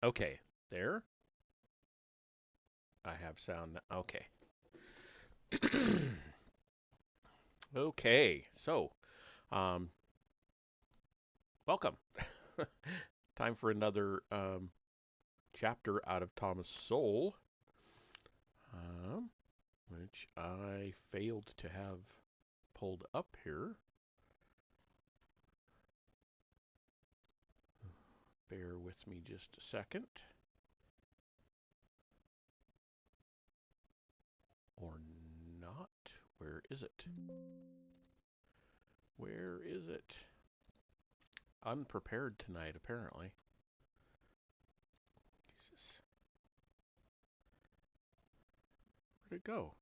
Okay, there. I have sound. Okay. Okay, so um, welcome. Time for another chapter out of Thomas Sowell, um, which I failed to have pulled up here. Bear with me just a second. Or not. Where is it? Where is it? Unprepared tonight, apparently. Jesus. Where'd it go?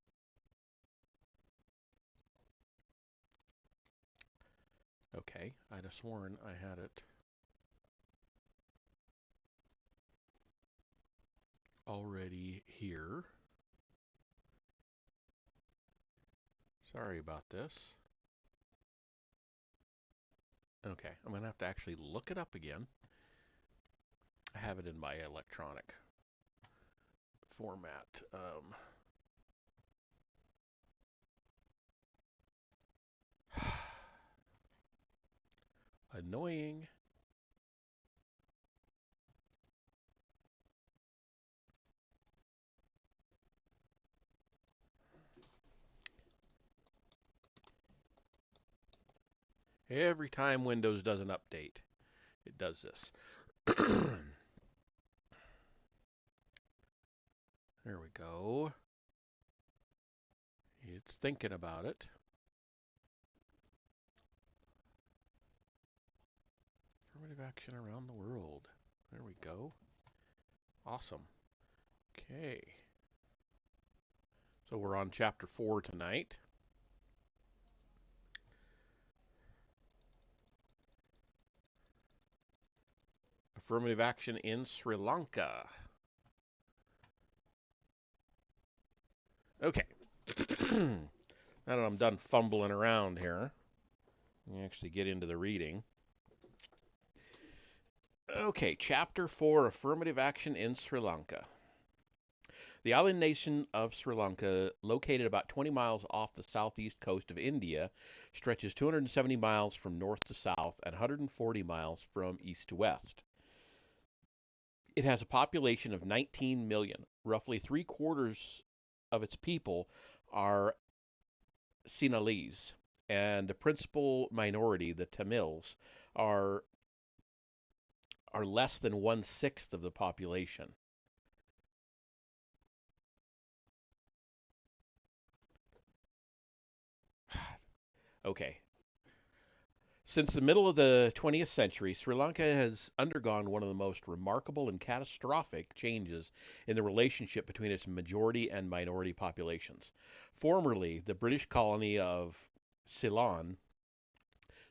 Okay, I'd have sworn I had it already here. Sorry about this. Okay, I'm going to have to actually look it up again. I have it in my electronic format. Annoying. Every time Windows does an update, it does this. There we go. It's thinking about it. Affirmative action around the world. There we go. Awesome. Okay. So we're on chapter 4 tonight. Affirmative action in Sri Lanka. Okay. Now that I'm done fumbling around here, we actually get into the reading. Okay, chapter 4, Affirmative action in Sri Lanka. The island nation of Sri Lanka, located about 20 miles off the southeast coast of India, stretches 270 miles from north to south and 140 miles from east to west. It has a population of 19 million. Roughly three-quarters of its people are Sinhalese, and the principal minority, the Tamils, are are less than one-sixth of the population. Okay. Since the middle of the 20th century, Sri Lanka has undergone one of the most remarkable and catastrophic changes in the relationship between its majority and minority populations. Formerly the British colony of Ceylon,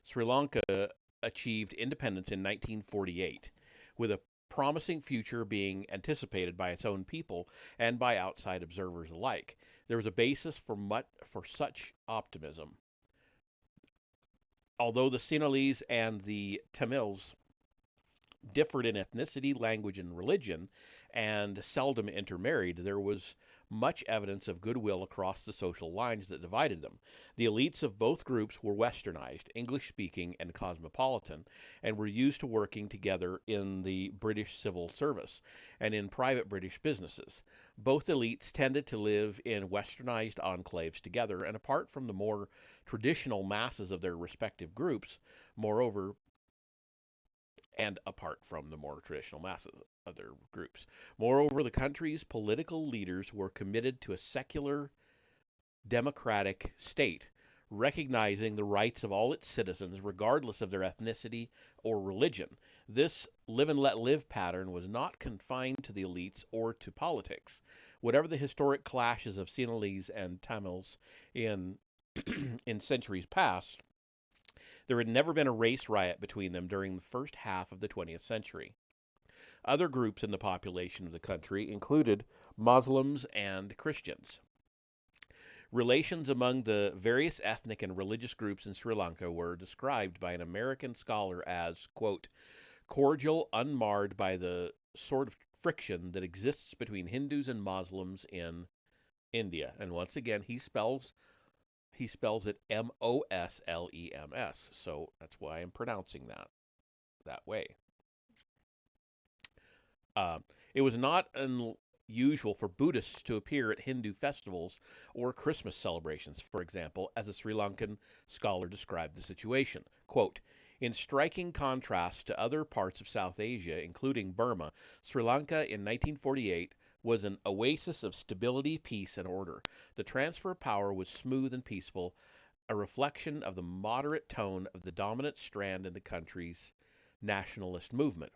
Sri Lanka achieved independence in 1948, with a promising future being anticipated by its own people and by outside observers alike. There was a basis for such optimism. Although the Sinhalese and the Tamils differed in ethnicity, language, and religion, and seldom intermarried, there was much evidence of goodwill across the social lines that divided them. The elites of both groups were westernized, English speaking, and cosmopolitan, and were used to working together in the British civil service and in private British businesses. Both elites tended to live in westernized enclaves together and apart from the more traditional masses of their respective groups. Moreover, and apart from the more traditional masses of their groups. Moreover, the country's political leaders were committed to a secular, democratic state, recognizing the rights of all its citizens, regardless of their ethnicity or religion. This live and let live pattern was not confined to the elites or to politics. Whatever the historic clashes of Sinhalese and Tamils in in centuries past, there had never been a race riot between them during the first half of the 20th century. Other groups in the population of the country included Muslims and Christians. Relations among the various ethnic and religious groups in Sri Lanka were described by an American scholar as, quote, cordial, unmarred by the sort of friction that exists between Hindus and Muslims in India. And once again, he spells it Moslems. So that's why I'm pronouncing that way. Um, it was not unusual for Buddhists to appear at Hindu festivals or Christmas celebrations, for example, as a Sri Lankan scholar described the situation. Quote, in striking contrast to other parts of South Asia, including Burma, Sri Lanka in 1948 was an oasis of stability, peace, and order. The transfer of power was smooth and peaceful, a reflection of the moderate tone of the dominant strand in the country's nationalist movement.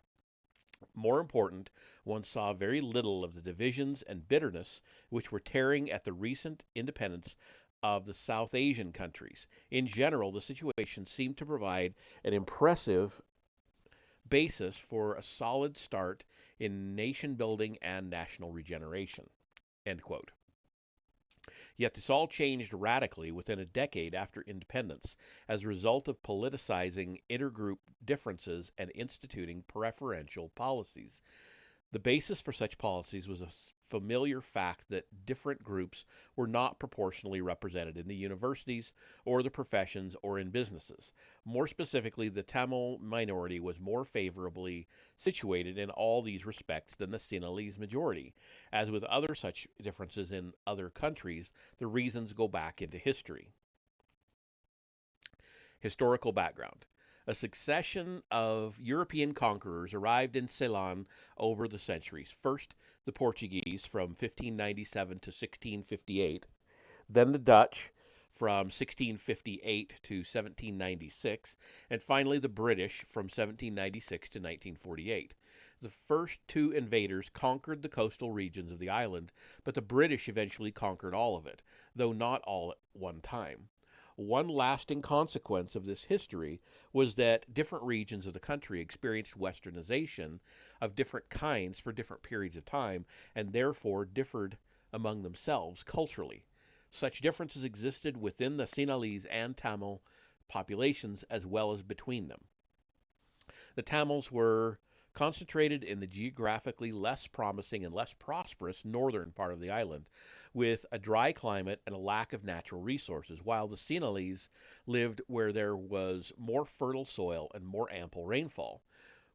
More important, one saw very little of the divisions and bitterness which were tearing at the recent independence of the South Asian countries. In general, the situation seemed to provide an impressive basis for a solid start in nation building and national regeneration. End quote. Yet this all changed radically within a decade after independence as a result of politicizing intergroup differences and instituting preferential policies. The basis for such policies was a familiar fact that different groups were not proportionally represented in the universities or the professions or in businesses. More specifically, the Tamil minority was more favorably situated in all these respects than the Sinhalese majority. As with other such differences in other countries, the reasons go back into history. Historical background. A succession of European conquerors arrived in Ceylon over the centuries. First, the Portuguese from 1597 to 1658, then the Dutch from 1658 to 1796, and finally the British from 1796 to 1948. The first two invaders conquered the coastal regions of the island, but the British eventually conquered all of it, though not all at one time. One lasting consequence of this history was that different regions of the country experienced westernization of different kinds for different periods of time and therefore differed among themselves culturally. Such differences existed within the Sinhalese and Tamil populations as well as between them. The Tamils were concentrated in the geographically less promising and less prosperous northern part of the island, with a dry climate and a lack of natural resources, while the Sinhalese lived where there was more fertile soil and more ample rainfall.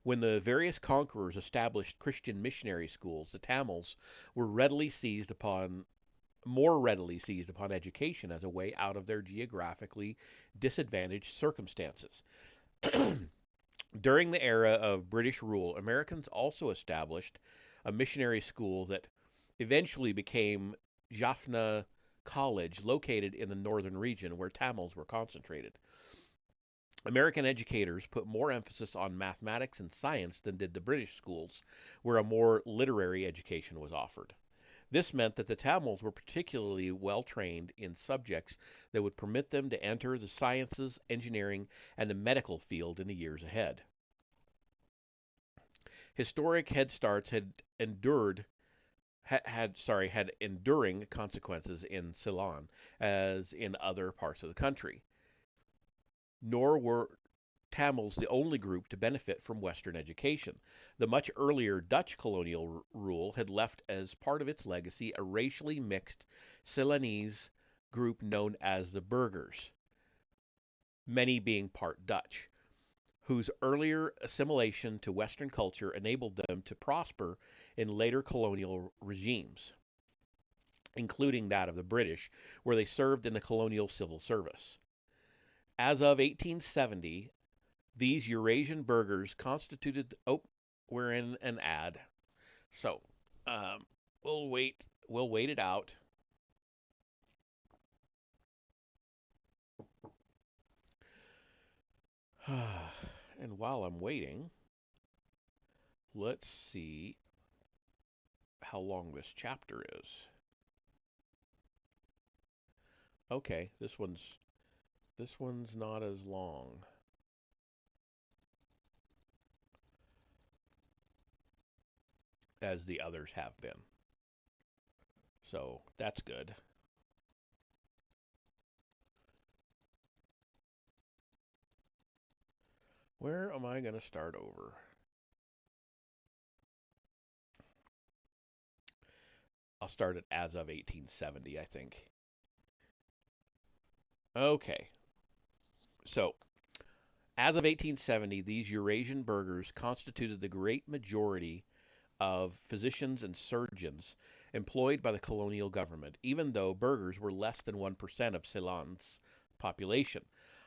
When the various conquerors established Christian missionary schools, the Tamils were readily seized upon more readily seized upon education as a way out of their geographically disadvantaged circumstances. During the era of British rule, Americans also established a missionary school that eventually became Jaffna College, located in the northern region where Tamils were concentrated. American educators put more emphasis on mathematics and science than did the British schools, where a more literary education was offered. This meant that the Tamils were particularly well trained in subjects that would permit them to enter the sciences, engineering, and the medical field in the years ahead. Historic head starts had enduring consequences in Ceylon as in other parts of the country. Nor were Tamils the only group to benefit from Western education. The much earlier Dutch colonial rule had left as part of its legacy a racially mixed Ceylonese group known as the Burghers, many being part Dutch, whose earlier assimilation to Western culture enabled them to prosper in later colonial regimes, including that of the British, where they served in the colonial civil service. As of 1870, these Eurasian burghers constituted. Oh, we're in an ad. So, um, we'll wait. We'll wait it out. And while I'm waiting, let's see how long this chapter is. Okay, this one's not as long as the others have been. So, that's good. Where am I going to start over? I'll start it as of 1870, I think. Okay, so as of 1870, these Eurasian burghers constituted the great majority of physicians and surgeons employed by the colonial government, even though burghers were less than 1% of Ceylon's population.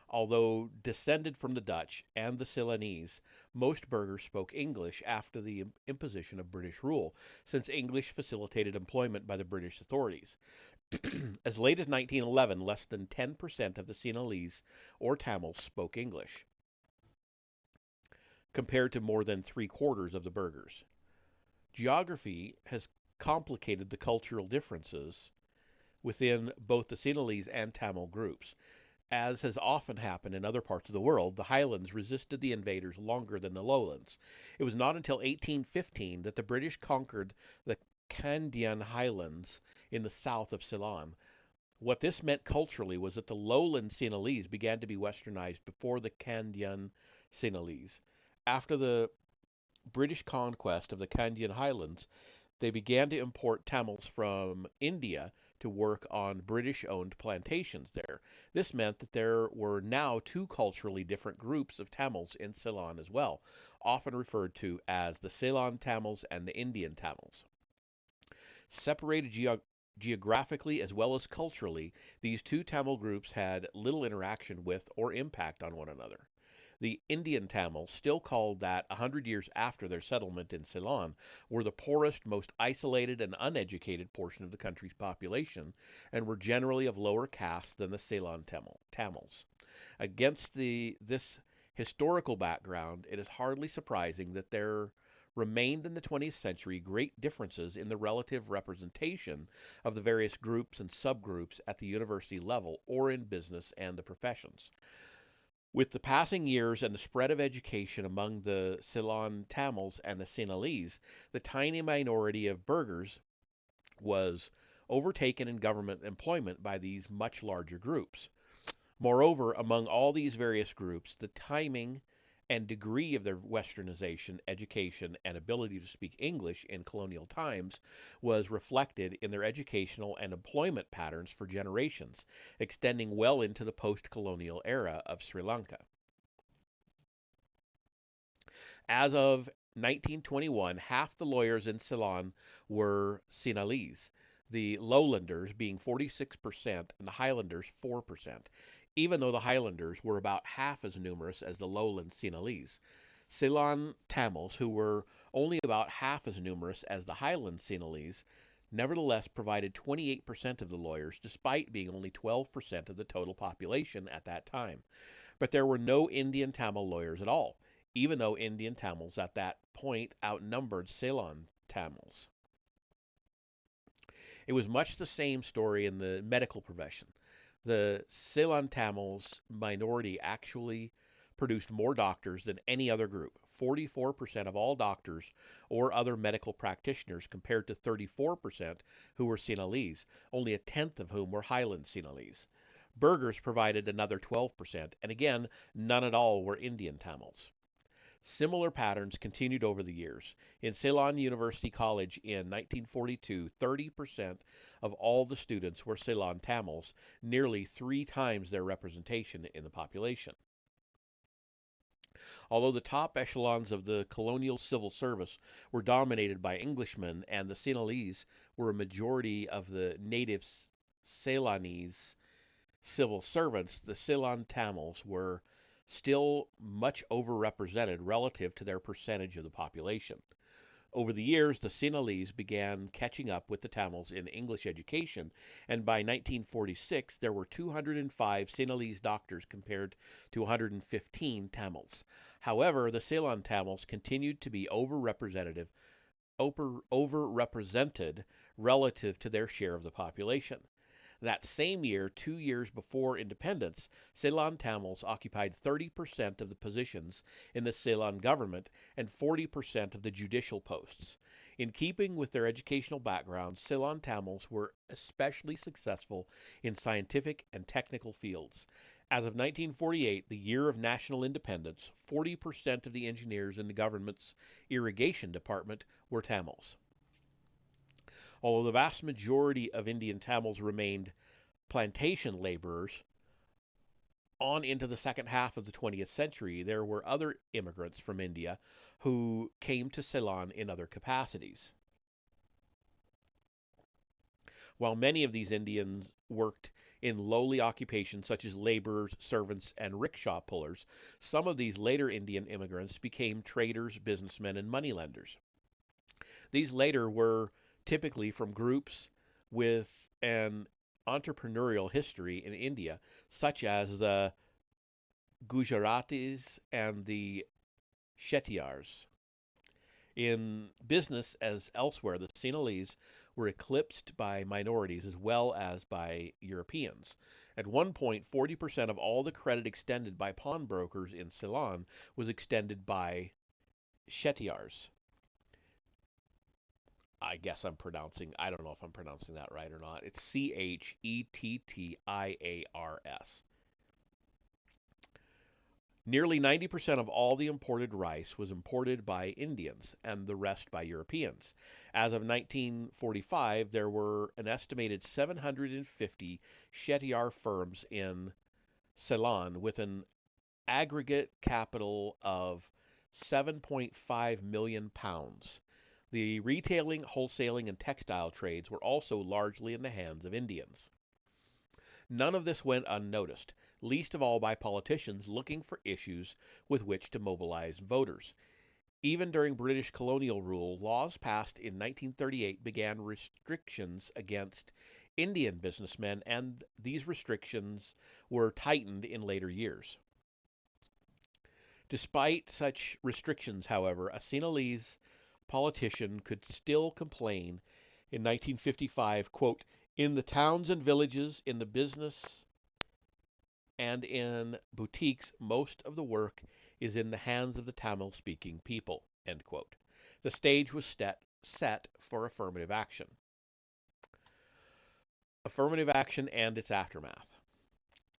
Although descended from the Dutch and the Ceylonese, most burghers spoke English after the imposition of British rule, since English facilitated employment by the British authorities. As late as 1911, less than 10% of the Sinhalese or Tamils spoke English, compared to more than three-quarters of the burghers. Geography has complicated the cultural differences within both the Sinhalese and Tamil groups. As has often happened in other parts of the world, the highlands resisted the invaders longer than the lowlands. It was not until 1815 that the British conquered the Kandyan highlands in the south of Ceylon. What this meant culturally was that the lowland Sinhalese began to be westernized before the Kandyan Sinhalese. After the British conquest of the Kandyan highlands, they began to import Tamils from India to work on British-owned plantations there. This meant that there were now two culturally different groups of Tamils in Ceylon as well, often referred to as the Ceylon Tamils and the Indian Tamils. Separated geographically as well as culturally, these two Tamil groups had little interaction with or impact on one another. The Indian Tamils, still called that 100 years after their settlement in Ceylon, were the poorest, most isolated, and uneducated portion of the country's population, and were generally of lower caste than the Ceylon Tamils. Against this historical background, it is hardly surprising that there remained in the 20th century great differences in the relative representation of the various groups and subgroups at the university level or in business and the professions. With the passing years and the spread of education among the Ceylon Tamils and the Sinhalese, the tiny minority of burghers was overtaken in government employment by these much larger groups. Moreover, among all these various groups, the timing and degree of their westernization, education, and ability to speak English in colonial times was reflected in their educational and employment patterns for generations, extending well into the post-colonial era of Sri Lanka. As of 1921, half the lawyers in Ceylon were Sinhalese, the lowlanders being 46% and the highlanders 4%, even though the highlanders were about half as numerous as the lowland Sinhalese. Ceylon Tamils, who were only about half as numerous as the highland Sinhalese, nevertheless provided 28% of the lawyers, despite being only 12% of the total population at that time. But there were no Indian Tamil lawyers at all, even though Indian Tamils at that point outnumbered Ceylon Tamils. It was much the same story in the medical profession. The Ceylon Tamils minority actually produced more doctors than any other group, 44% of all doctors or other medical practitioners compared to 34% who were Sinhalese, only a tenth of whom were Highland Sinhalese. Burghers provided another 12%, and again, none at all were Indian Tamils. Similar patterns continued over the years. In Ceylon University College in 1942, 30% of all the students were Ceylon Tamils, nearly 3 times their representation in the population. Although the top echelons of the colonial civil service were dominated by Englishmen and the Sinhalese were a majority of the native Ceylonese civil servants, the Ceylon Tamils were still much overrepresented relative to their percentage of the population. Over the years, the Sinhalese began catching up with the Tamils in English education, and by 1946 there were 205 Sinhalese doctors compared to 115 Tamils. However, the Ceylon Tamils continued to be overrepresented relative to their share of the population. That same year, 2 years before independence, Ceylon Tamils occupied 30% of the positions in the Ceylon government and 40% of the judicial posts. In keeping with their educational backgrounds, Ceylon Tamils were especially successful in scientific and technical fields. As of 1948, the year of national independence, 40% of the engineers in the government's irrigation department were Tamils. Although the vast majority of Indian Tamils remained plantation laborers, on into the second half of the 20th century, there were other immigrants from India who came to Ceylon in other capacities. While many of these Indians worked in lowly occupations such as laborers, servants, and rickshaw pullers, some of these later Indian immigrants became traders, businessmen, and moneylenders. These later were typically from groups with an entrepreneurial history in India, such as the Gujaratis and the Shettiars. In business, as elsewhere, the Sinhalese were eclipsed by minorities as well as by Europeans. At one point, 40% of all the credit extended by pawnbrokers in Ceylon was extended by Shettiars. I don't know if I'm pronouncing that right or not. It's Chettiars. Nearly 90% of all the imported rice was imported by Indians and the rest by Europeans. As of 1945, there were an estimated 750 Shettiar firms in Ceylon with an aggregate capital of 7.5 million pounds. The retailing, wholesaling, and textile trades were also largely in the hands of Indians. None of this went unnoticed, least of all by politicians looking for issues with which to mobilize voters. Even during British colonial rule, laws passed in 1938 began restrictions against Indian businessmen, and these restrictions were tightened in later years. Despite such restrictions, however, a Sinhalese politician could still complain in 1955, quote, "In the towns and villages, in the business and in boutiques, most of the work is in the hands of the Tamil-speaking people," end quote. The stage was set for affirmative action. Affirmative action and its aftermath.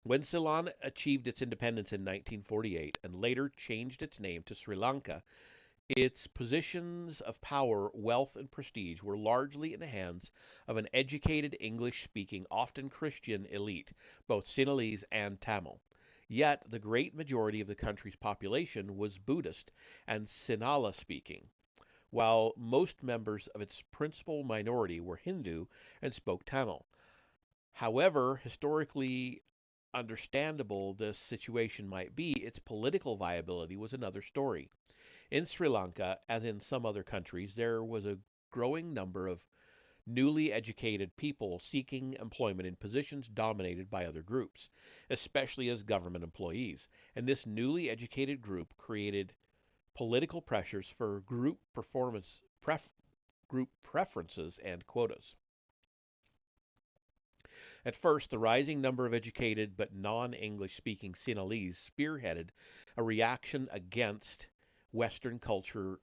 When Ceylon achieved its independence in 1948 and later changed its name to Sri Lanka, its positions of power, wealth, and prestige were largely in the hands of an educated, English-speaking, often Christian elite, both Sinhalese and Tamil. Yet the great majority of the country's population was Buddhist and Sinhala-speaking, while most members of its principal minority were Hindu and spoke Tamil. However historically understandable this situation might be, its political viability was another story. In Sri Lanka, as in some other countries, there was a growing number of newly educated people seeking employment in positions dominated by other groups, especially as government employees. And this newly educated group created political pressures for group preferences and quotas. At first, the rising number of educated but non-English speaking Sinhalese spearheaded a reaction against Western culture,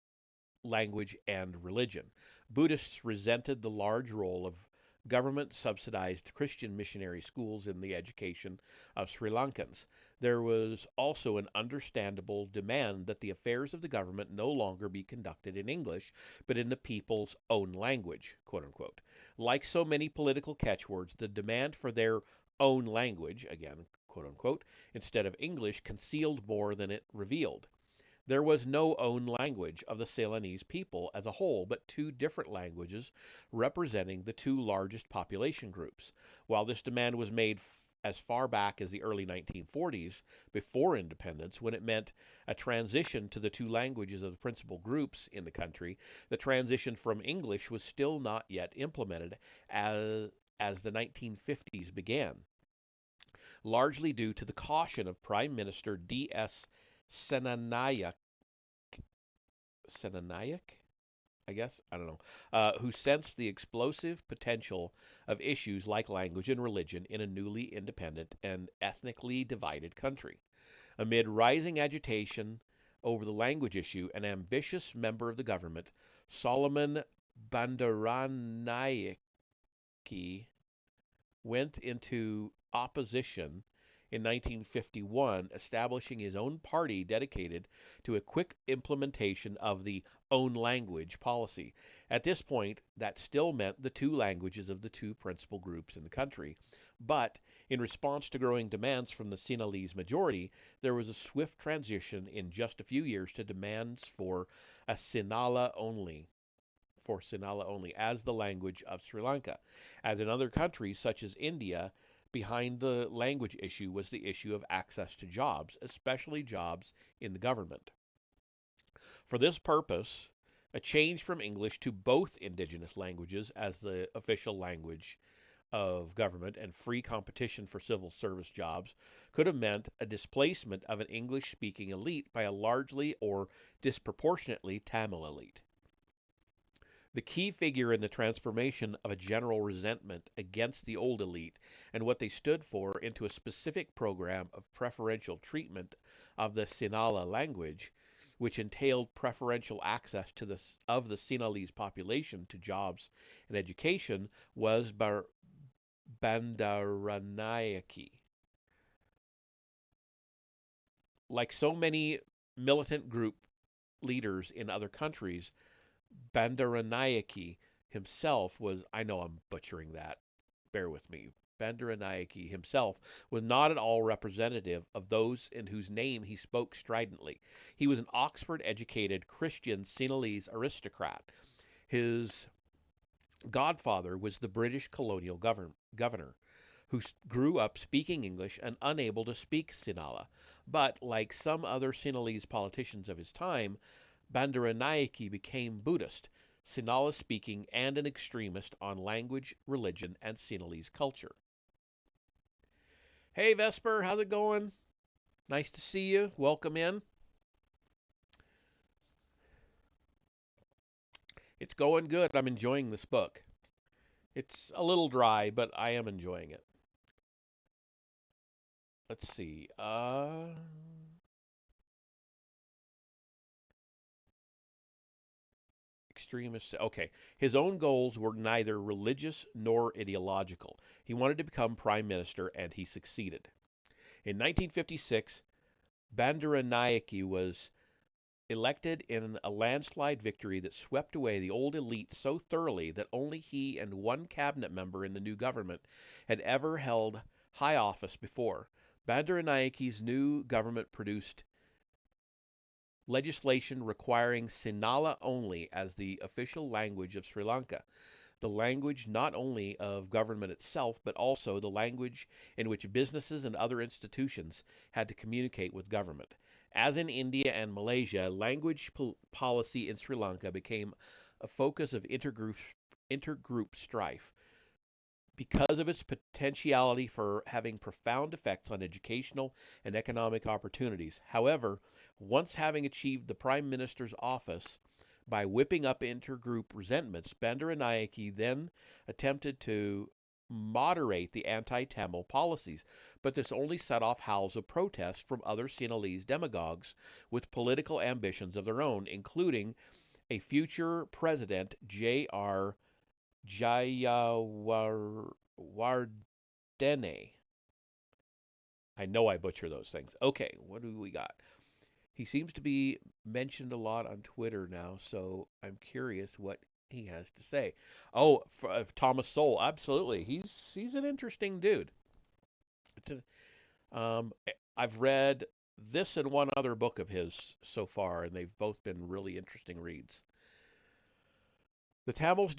language, and religion. Buddhists resented the large role of government-subsidized Christian missionary schools in the education of Sri Lankans. There was also an understandable demand that the affairs of the government no longer be conducted in English, but in the people's own language, quote unquote. Like so many political catchwords, the demand for their own language, again, quote unquote, instead of English, concealed more than it revealed. There was no own language of the Ceylonese people as a whole, but two different languages representing the two largest population groups. While this demand was made as far back as the early 1940s, before independence, when it meant a transition to the two languages of the principal groups in the country, the transition from English was still not yet implemented as the 1950s began, largely due to the caution of Prime Minister D.S. Senanayak, I guess, I don't know, who sensed the explosive potential of issues like language and religion in a newly independent and ethnically divided country. Amid rising agitation over the language issue, an ambitious member of the government, Solomon Bandaranaike, went into opposition in 1951, establishing his own party dedicated to a quick implementation of the own language policy. At this point, that still meant the two languages of the two principal groups in the country. But in response to growing demands from the Sinhalese majority, there was a swift transition in just a few years to demands Sinhala only as the language of Sri Lanka. As in other countries such as India, behind the language issue was the issue of access to jobs, especially jobs in the government. For this purpose, a change from English to both indigenous languages as the official language of government and free competition for civil service jobs could have meant a displacement of an English speaking elite by a largely or disproportionately Tamil elite. The key figure in the transformation of a general resentment against the old elite and what they stood for into a specific program of preferential treatment of the Sinhala language, which entailed preferential access of the Sinhalese population to jobs and education, was Bandaranaike. Like so many militant group leaders in other countries, Bandaranaike himself was, I know I'm butchering that, bear with me. Bandaranaike himself was not at all representative of those in whose name he spoke stridently. He was an Oxford-educated Christian Sinhalese aristocrat. His godfather was the British colonial governor, who grew up speaking English and unable to speak Sinhala. But, like some other Sinhalese politicians of his time, Bandaranaike became Buddhist, Sinhala speaking, and an extremist on language, religion, and Sinhalese culture. Hey Vesper, how's it going? Nice to see you. Welcome in. It's going good. I'm enjoying this book. It's a little dry, but I am enjoying it. Let's see. Extremist. Okay. His own goals were neither religious nor ideological. He wanted to become prime minister, and he succeeded. In 1956, Bandaranaike was elected in a landslide victory that swept away the old elite so thoroughly that only he and one cabinet member in the new government had ever held high office before. Bandaranaike's new government produced legislation requiring Sinhala only as the official language of Sri Lanka, the language not only of government itself, but also the language in which businesses and other institutions had to communicate with government. As in India and Malaysia, language policy in Sri Lanka became a focus of intergroup strife because of its potentiality for having profound effects on educational and economic opportunities. However, once having achieved the Prime Minister's office by whipping up intergroup resentments, Bandaranaike then attempted to moderate the anti-Tamil policies, but this only set off howls of protest from other Sinhalese demagogues with political ambitions of their own, including a future president, J.R. Jayawardene. I know I butcher those things. Okay, what do we got? He seems to be mentioned a lot on Twitter now, so I'm curious what he has to say. Oh, Thomas Sowell, absolutely. He's an interesting dude. It's I've read this and one other book of his so far, and they've both been really interesting reads. The Tamils'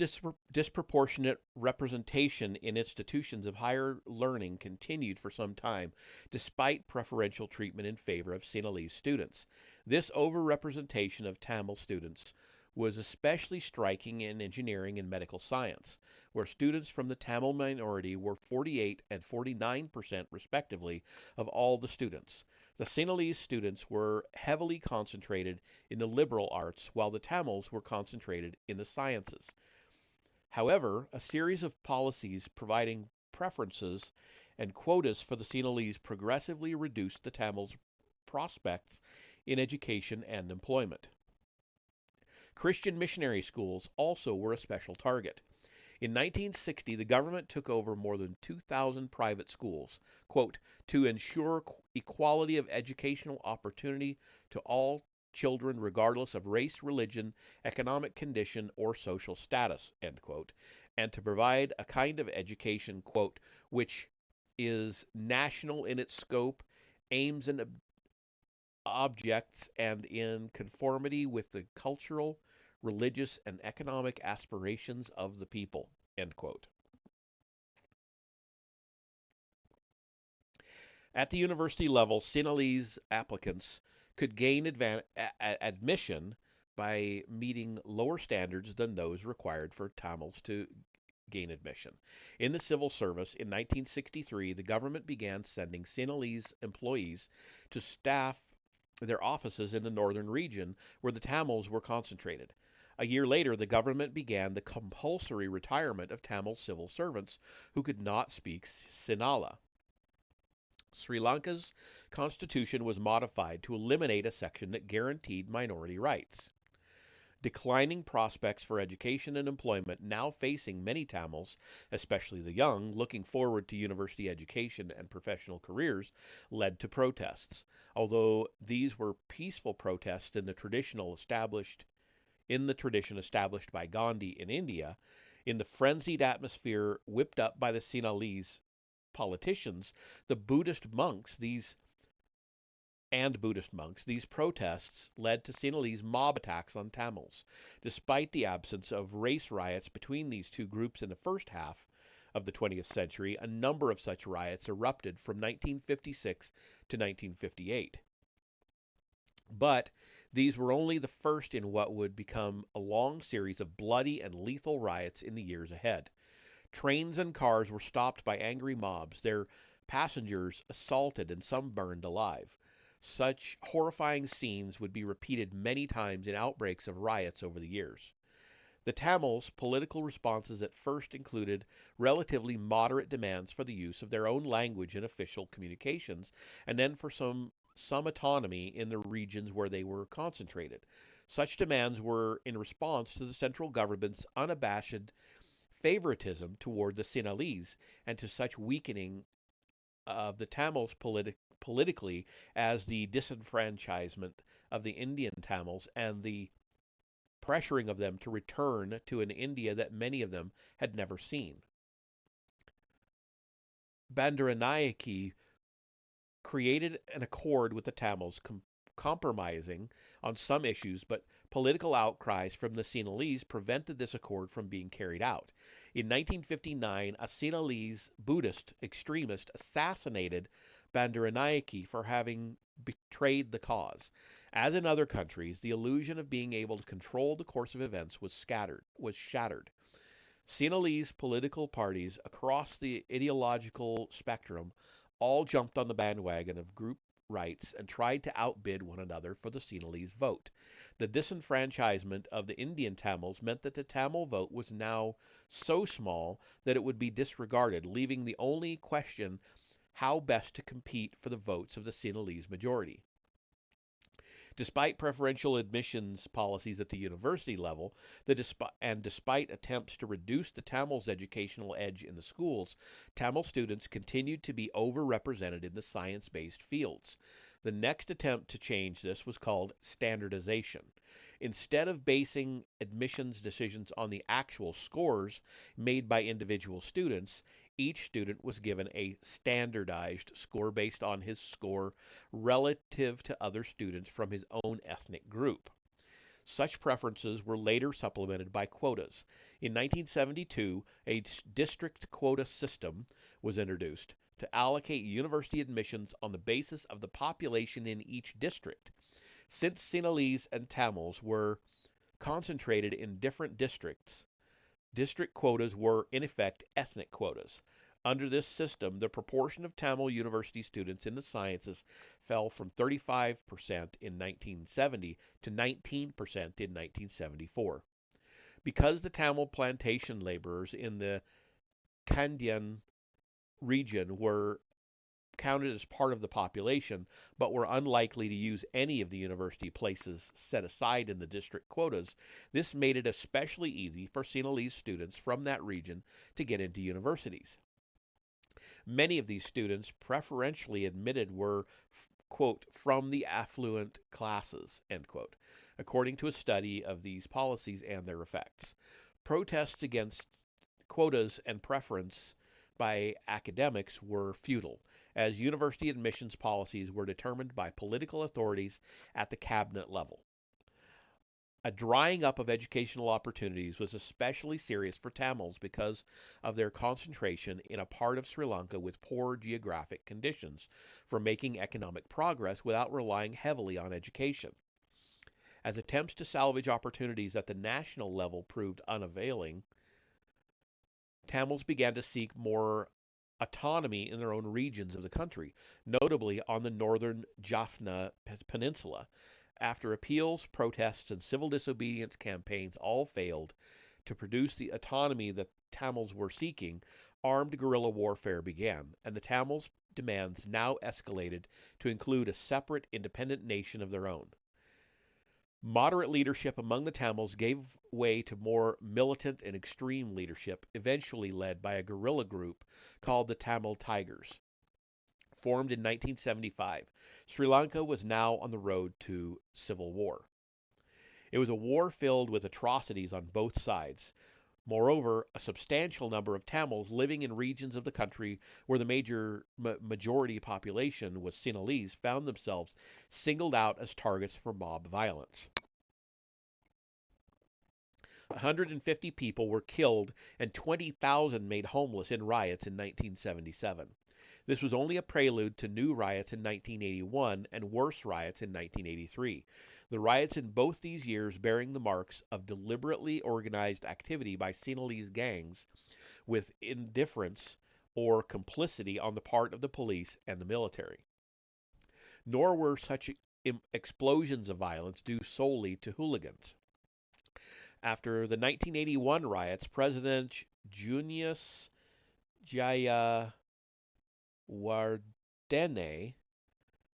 disproportionate representation in institutions of higher learning continued for some time, despite preferential treatment in favor of Sinhalese students. This overrepresentation of Tamil students was especially striking in engineering and medical science, where students from the Tamil minority were 48 and 49% respectively of all the students. The Sinhalese students were heavily concentrated in the liberal arts, while the Tamils were concentrated in the sciences. However, a series of policies providing preferences and quotas for the Sinhalese progressively reduced the Tamils' prospects in education and employment. Christian missionary schools also were a special target. In 1960, the government took over more than 2,000 private schools, quote, to ensure equality of educational opportunity to all children regardless of race, religion, economic condition, or social status, end quote, and to provide a kind of education, quote, which is national in its scope, aims and objects, and in conformity with the cultural, religious, and economic aspirations of the people, end quote. At the university level, Sinhalese applicants could gain admission by meeting lower standards than those required for Tamils to gain admission. In the civil service, in 1963, the government began sending Sinhalese employees to staff their offices in the northern region where the Tamils were concentrated. A year later, the government began the compulsory retirement of Tamil civil servants who could not speak Sinhala. Sri Lanka's constitution was modified to eliminate a section that guaranteed minority rights. Declining prospects for education and employment now facing many Tamils, especially the young, looking forward to university education and professional careers, led to protests. Although these were peaceful protests in the tradition established by Gandhi in India, in the frenzied atmosphere whipped up by the Sinhalese politicians, the Buddhist monks, these protests led to Sinhalese mob attacks on Tamils. Despite the absence of race riots between these two groups in the first half of the 20th century, a number of such riots erupted from 1956 to 1958. But these were only the first in what would become a long series of bloody and lethal riots in the years ahead. Trains and cars were stopped by angry mobs, their passengers assaulted and some burned alive. Such horrifying scenes would be repeated many times in outbreaks of riots over the years. The Tamils' political responses at first included relatively moderate demands for the use of their own language in official communications, and then for some autonomy in the regions where they were concentrated. Such demands were in response to the central government's unabashed favoritism toward the Sinhalese and to such weakening of the Tamils politically as the disenfranchisement of the Indian Tamils and the pressuring of them to return to an India that many of them had never seen. Bandaranaike created an accord with the Tamils, compromising on some issues, but political outcries from the Sinhalese prevented this accord from being carried out. In 1959, a Sinhalese Buddhist extremist assassinated Bandaranaike for having betrayed the cause. As in other countries, the illusion of being able to control the course of events was shattered. Sinhalese political parties across the ideological spectrum all jumped on the bandwagon of group rights and tried to outbid one another for the Sinhalese vote. The disenfranchisement of the Indian Tamils meant that the Tamil vote was now so small that it would be disregarded, leaving the only question how best to compete for the votes of the Sinhalese majority. Despite preferential admissions policies at the university level, despite attempts to reduce the Tamils' educational edge in the schools, Tamil students continued to be overrepresented in the science-based fields. The next attempt to change this was called standardization. Instead of basing admissions decisions on the actual scores made by individual students, each student was given a standardized score based on his score relative to other students from his own ethnic group. Such preferences were later supplemented by quotas. In 1972, a district quota system was introduced to allocate university admissions on the basis of the population in each district. Since Sinhalese and Tamils were concentrated in different districts, district quotas were, in effect, ethnic quotas. Under this system, the proportion of Tamil university students in the sciences fell from 35% in 1970 to 19% in 1974. Because the Tamil plantation laborers in the Kandyan region were counted as part of the population, but were unlikely to use any of the university places set aside in the district quotas, this made it especially easy for Sinhalese students from that region to get into universities. Many of these students preferentially admitted were, quote, from the affluent classes, end quote, according to a study of these policies and their effects. Protests against quotas and preference by academics were futile, as university admissions policies were determined by political authorities at the cabinet level. A drying up of educational opportunities was especially serious for Tamils because of their concentration in a part of Sri Lanka with poor geographic conditions for making economic progress without relying heavily on education. As attempts to salvage opportunities at the national level proved unavailing, Tamils began to seek more autonomy in their own regions of the country, notably on the northern Jaffna Peninsula. After appeals, protests, and civil disobedience campaigns all failed to produce the autonomy that Tamils were seeking, armed guerrilla warfare began, and the Tamils' demands now escalated to include a separate independent nation of their own. Moderate leadership among the Tamils gave way to more militant and extreme leadership, eventually led by a guerrilla group called the Tamil Tigers. Formed in 1975, Sri Lanka was now on the road to civil war. It was a war filled with atrocities on both sides. Moreover, a substantial number of Tamils living in regions of the country where the majority population was Sinhalese found themselves singled out as targets for mob violence. 150 people were killed and 20,000 made homeless in riots in 1977. This was only a prelude to new riots in 1981 and worse riots in 1983. The riots in both these years bearing the marks of deliberately organized activity by Sinhalese gangs with indifference or complicity on the part of the police and the military. Nor were such explosions of violence due solely to hooligans. After the 1981 riots, President Junius Jaya Wardene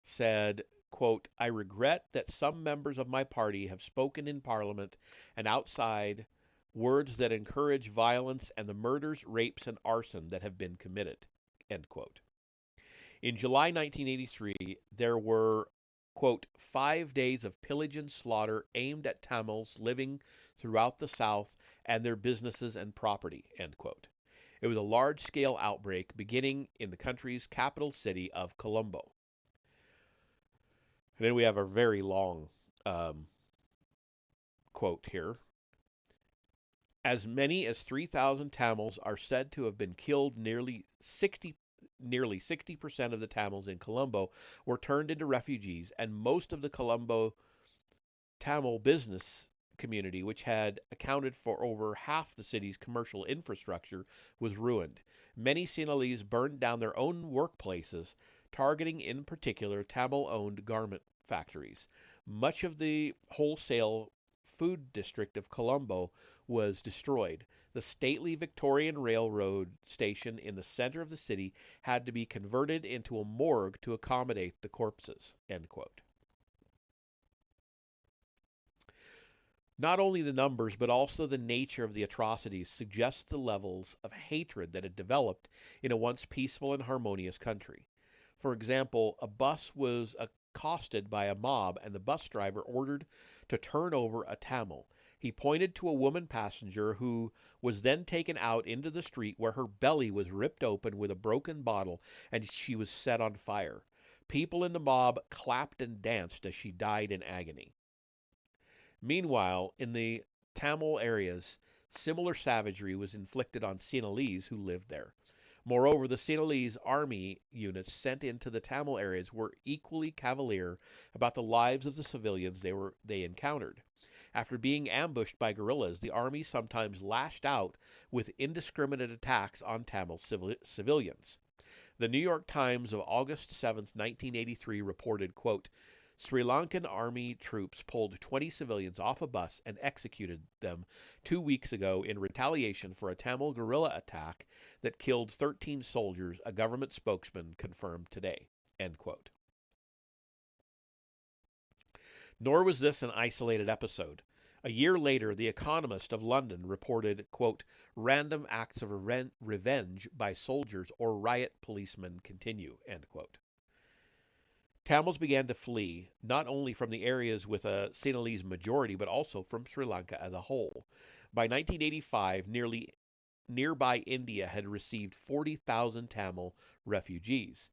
said, quote, I regret that some members of my party have spoken in Parliament and outside words that encourage violence and the murders, rapes, and arson that have been committed, end quote. In July 1983, there were, quote, 5 days of pillage and slaughter aimed at Tamils living throughout the South and their businesses and property, end quote. It was a large-scale outbreak beginning in the country's capital city of Colombo. And then we have a very long quote here. As many as 3,000 Tamils are said to have been killed. Nearly 60% of the Tamils in Colombo were turned into refugees, and most of the Colombo Tamil business community, which had accounted for over half the city's commercial infrastructure, was ruined. Many Sinhalese burned down their own workplaces, targeting in particular Tamil-owned garment factories. Much of the wholesale food district of Colombo was destroyed. The stately Victorian Railroad station in the center of the city had to be converted into a morgue to accommodate the corpses, end quote. Not only the numbers, but also the nature of the atrocities suggest the levels of hatred that had developed in a once peaceful and harmonious country. For example, a bus was accosted by a mob and the bus driver ordered to turn over a Tamil. He pointed to a woman passenger who was then taken out into the street where her belly was ripped open with a broken bottle and she was set on fire. People in the mob clapped and danced as she died in agony. Meanwhile, in the Tamil areas, similar savagery was inflicted on Sinhalese who lived there. Moreover, the Sinhalese army units sent into the Tamil areas were equally cavalier about the lives of the civilians they encountered. After being ambushed by guerrillas, the army sometimes lashed out with indiscriminate attacks on Tamil civilians. The New York Times of August 7, 1983 reported, quote, Sri Lankan army troops pulled 20 civilians off a bus and executed them 2 weeks ago in retaliation for a Tamil guerrilla attack that killed 13 soldiers, a government spokesman confirmed today. End quote. Nor was this an isolated episode. A year later, The Economist of London reported, quote, random acts of revenge by soldiers or riot policemen continue, end quote. Tamils began to flee, not only from the areas with a Sinhalese majority, but also from Sri Lanka as a whole. By 1985, nearby India had received 40,000 Tamil refugees.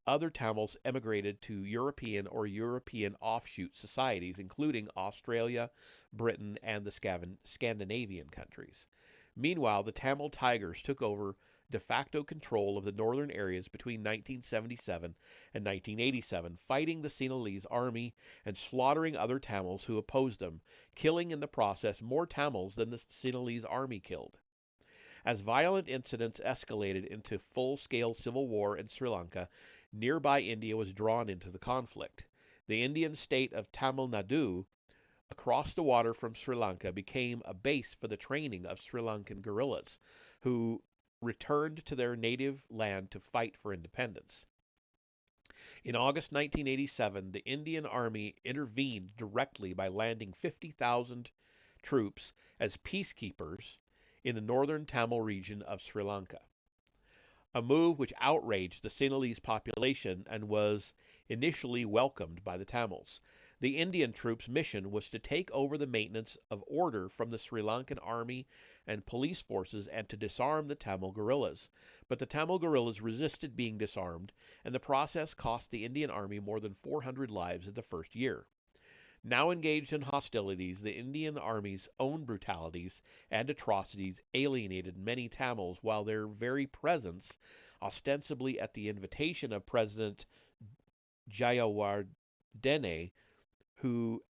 Other Tamils emigrated to European or European offshoot societies, including Australia, Britain, and the Scandinavian countries. Meanwhile, the Tamil Tigers took over de facto control of the northern areas between 1977 and 1987, fighting the Sinhalese army and slaughtering other Tamils who opposed them, killing in the process more Tamils than the Sinhalese army killed. As violent incidents escalated into full-scale civil war in Sri Lanka, nearby India was drawn into the conflict. The Indian state of Tamil Nadu, across the water from Sri Lanka, became a base for the training of Sri Lankan guerrillas, who returned to their native land to fight for independence. In August 1987, the Indian Army intervened directly by landing 50,000 troops as peacekeepers in the northern Tamil region of Sri Lanka, a move which outraged the Sinhalese population and was initially welcomed by the Tamils. The Indian troops' mission was to take over the maintenance of order from the Sri Lankan army and police forces and to disarm the Tamil guerrillas. But the Tamil guerrillas resisted being disarmed, and the process cost the Indian army more than 400 lives in the first year. Now engaged in hostilities, the Indian Army's own brutalities and atrocities alienated many Tamils, while their very presence, ostensibly at the invitation of President Jayawardene, who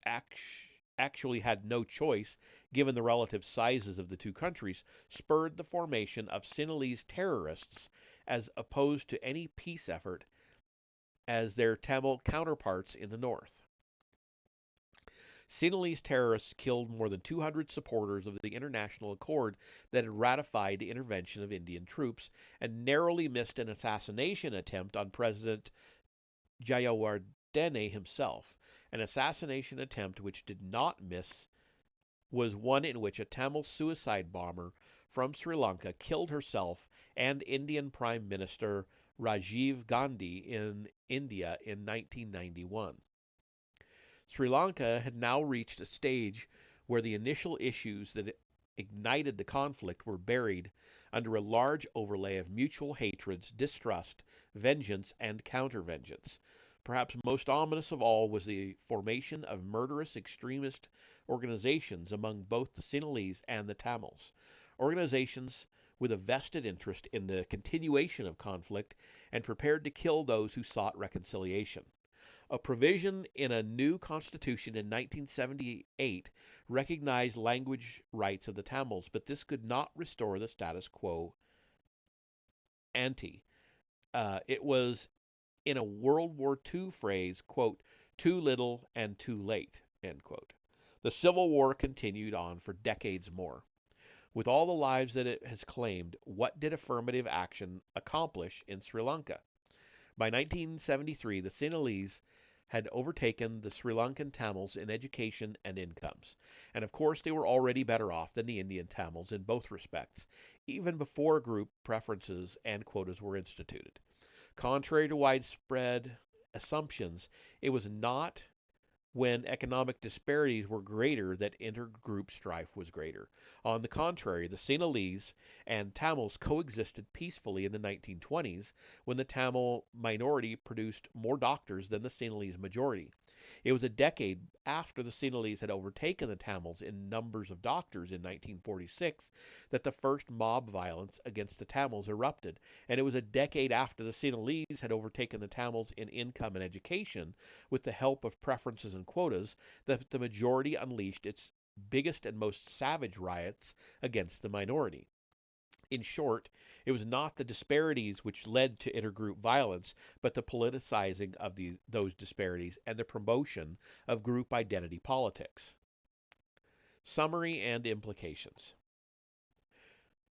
actually had no choice given the relative sizes of the two countries, spurred the formation of Sinhalese terrorists as opposed to any peace effort as their Tamil counterparts in the north. Sinhalese terrorists killed more than 200 supporters of the international accord that had ratified the intervention of Indian troops and narrowly missed an assassination attempt on President Jayawardene himself. An assassination attempt which did not miss was one in which a Tamil suicide bomber from Sri Lanka killed herself and Indian Prime Minister Rajiv Gandhi in India in 1991. Sri Lanka had now reached a stage where the initial issues that ignited the conflict were buried under a large overlay of mutual hatreds, distrust, vengeance, and counter-vengeance. Perhaps most ominous of all was the formation of murderous extremist organizations among both the Sinhalese and the Tamils. Organizations with a vested interest in the continuation of conflict and prepared to kill those who sought reconciliation. A provision in a new constitution in 1978 recognized language rights of the Tamils, but this could not restore the status quo ante. It was, in a World War II phrase, quote, too little and too late, end quote. The Civil War continued on for decades more. With all the lives that it has claimed, what did affirmative action accomplish in Sri Lanka? By 1973, the Sinhalese had overtaken the Sri Lankan Tamils in education and incomes. And of course, they were already better off than the Indian Tamils in both respects, even before group preferences and quotas were instituted. Contrary to widespread assumptions, it was not when economic disparities were greater that intergroup strife was greater. On the contrary, the Sinhalese and Tamils coexisted peacefully in the 1920s when the Tamil minority produced more doctors than the Sinhalese majority. It was a decade after the Sinhalese had overtaken the Tamils in numbers of doctors in 1946 that the first mob violence against the Tamils erupted, and it was a decade after the Sinhalese had overtaken the Tamils in income and education with the help of preferences and quotas that the majority unleashed its biggest and most savage riots against the minority. In short, it was not the disparities which led to intergroup violence, but the politicizing of those disparities and the promotion of group identity politics. Summary and implications.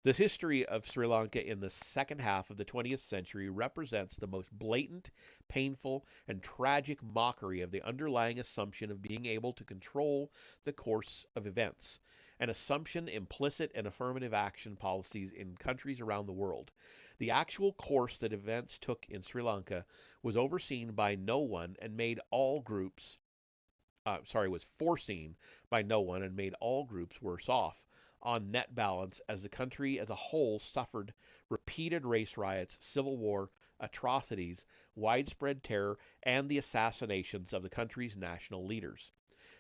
The history of Sri Lanka in the second half of the 20th century represents the most blatant, painful, and tragic mockery of the underlying assumption of being able to control the course of events, an assumption implicit in affirmative action policies in countries around the world. The actual course that events took in Sri Lanka was overseen by no one and made all groups was foreseen by no one and made all groups worse off on net balance as the country as a whole suffered repeated race riots, civil war, atrocities, widespread terror, and the assassinations of the country's national leaders.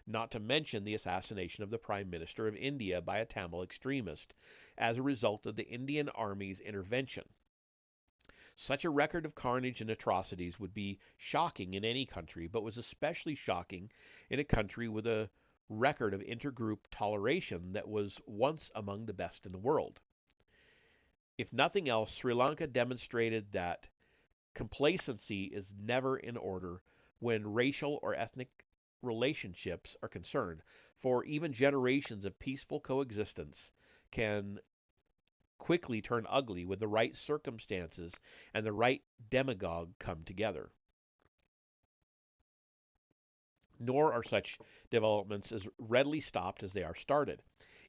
Not to mention the assassination of the Prime Minister of India by a Tamil extremist as a result of the Indian Army's intervention. Such a record of carnage and atrocities would be shocking in any country, but was especially shocking in a country with a record of intergroup toleration that was once among the best in the world. If nothing else, Sri Lanka demonstrated that complacency is never in order when racial or ethnic relationships are concerned, for even generations of peaceful coexistence can quickly turn ugly when the right circumstances and the right demagogue come together. Nor are such developments as readily stopped as they are started.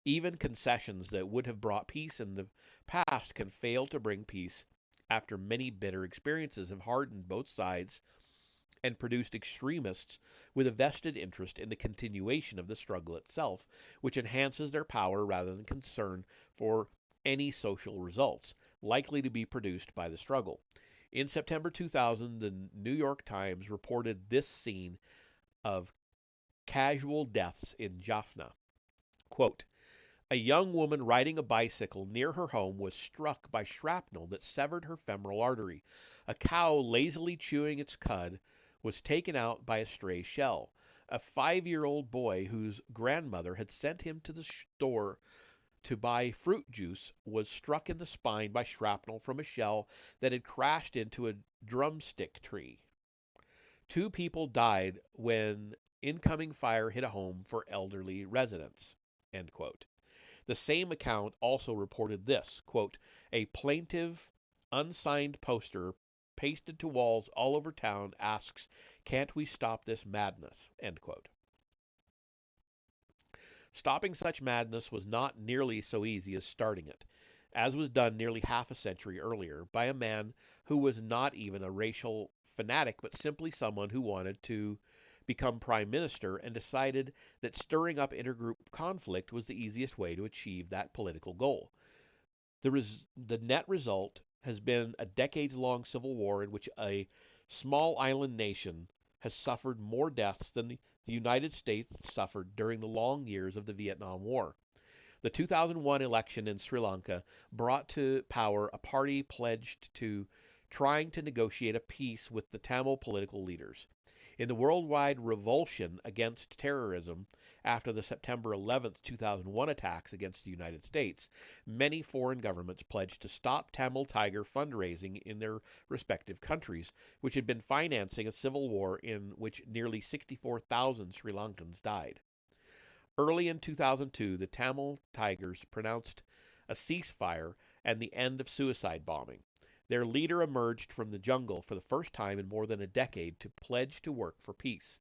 Even concessions that would have brought peace in the past can fail to bring peace after many bitter experiences have hardened both sides and produced extremists with a vested interest in the continuation of the struggle itself, which enhances their power rather than concern for any social results likely to be produced by the struggle. In September 2000, the New York Times reported this scene of casual deaths in Jaffna. Quote, a young woman riding a bicycle near her home was struck by shrapnel that severed her femoral artery. A cow lazily chewing its cud was taken out by a stray shell. A 5-year-old boy whose grandmother had sent him to the store to buy fruit juice was struck in the spine by shrapnel from a shell that had crashed into a drumstick tree. 2 people died when incoming fire hit a home for elderly residents. End quote. The same account also reported this, quote, a plaintive, unsigned poster pasted to walls all over town asks, can't we stop this madness? End quote. Stopping such madness was not nearly so easy as starting it, as was done nearly half a century earlier by a man who was not even a racial fanatic, but simply someone who wanted to become prime minister and decided that stirring up intergroup conflict was the easiest way to achieve that political goal. The net result has been a decades-long civil war in which a small island nation has suffered more deaths than the United States suffered during the long years of the Vietnam War. The 2001 election in Sri Lanka brought to power a party pledged to trying to negotiate a peace with the Tamil political leaders. In the worldwide revulsion against terrorism after the September 11, 2001 attacks against the United States, many foreign governments pledged to stop Tamil Tiger fundraising in their respective countries, which had been financing a civil war in which nearly 64,000 Sri Lankans died. Early in 2002, the Tamil Tigers pronounced a ceasefire and the end of suicide bombing. Their leader emerged from the jungle for the first time in more than a decade to pledge to work for peace.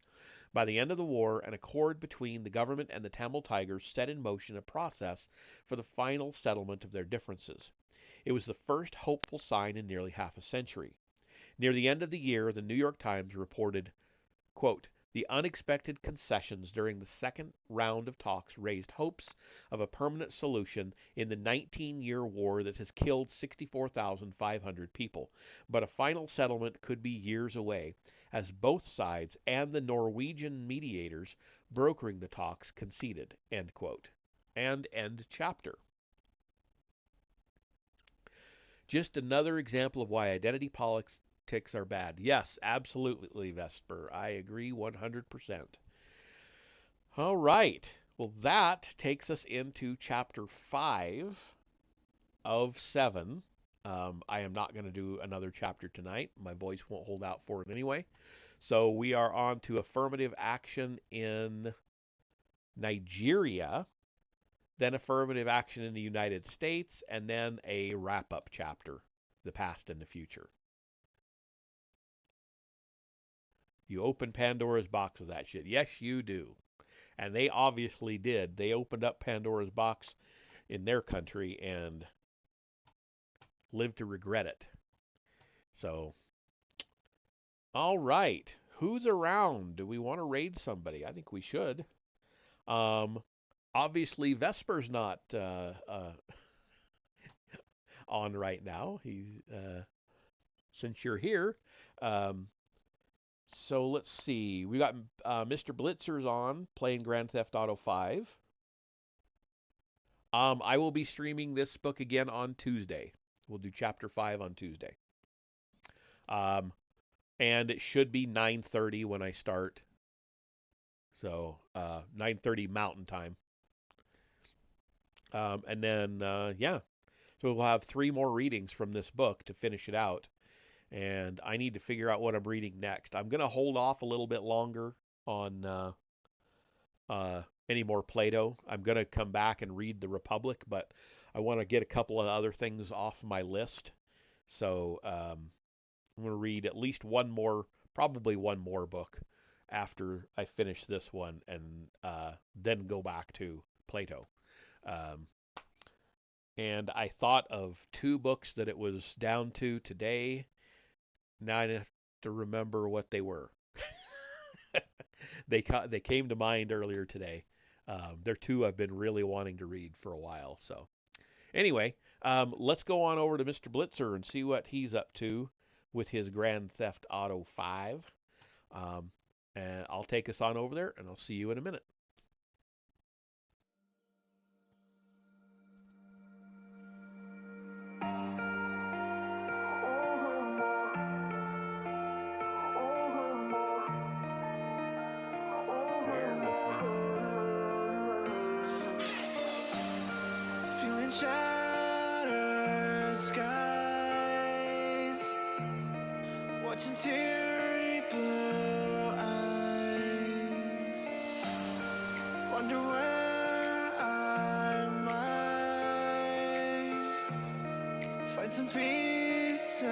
By the end of the war, an accord between the government and the Tamil Tigers set in motion a process for the final settlement of their differences. It was the first hopeful sign in nearly half a century. Near the end of the year, the New York Times reported, quote, the unexpected concessions during the second round of talks raised hopes of a permanent solution in the 19-year war that has killed 64,500 people, but a final settlement could be years away, as both sides and the Norwegian mediators brokering the talks conceded. End quote. And end chapter. Just another example of why identity politics are bad. Yes, absolutely, Vesper. I agree 100%. All right. Well, that takes us into chapter 5. of 7. I am not going to do another chapter tonight. My voice won't hold out for it anyway. So we are on to affirmative action in Nigeria, then affirmative action in the United States, and then a wrap-up chapter, the past and the future. You open Pandora's box with that shit. Yes, you do. And they obviously did. They opened up Pandora's box in their country and lived to regret it. So, all right. Who's around? Do we want to raid somebody? I think we should. Um, obviously, Vesper's not on right now. He's since you're here. Um, so let's see. We got Mr. Blitzer's on playing Grand Theft Auto 5. I will be streaming this book again on Tuesday. We'll do chapter 5 on Tuesday. And it should be 9:30 when I start. So 9:30 Mountain Time. And then yeah, so we'll have 3 more readings from this book to finish it out. And I need to figure out what I'm reading next. I'm gonna hold off a little bit longer on any more Plato. I'm gonna come back and read the Republic, but I want to get a couple of other things off my list. So I'm going to read at least one more, probably one more book after I finish this one, and then go back to Plato. Um, and I thought of 2 books that it was down to today. Now I have to remember what they were. They came to mind earlier today. They're 2 I've been really wanting to read for a while. So anyway, let's go on over to Mr. Blitzer and see what he's up to with his Grand Theft Auto 5. And I'll take us on over there, and I'll see you in a minute. Bear with me. Feeling shattered skies, watching teary blue eyes, wonder where I might find some peace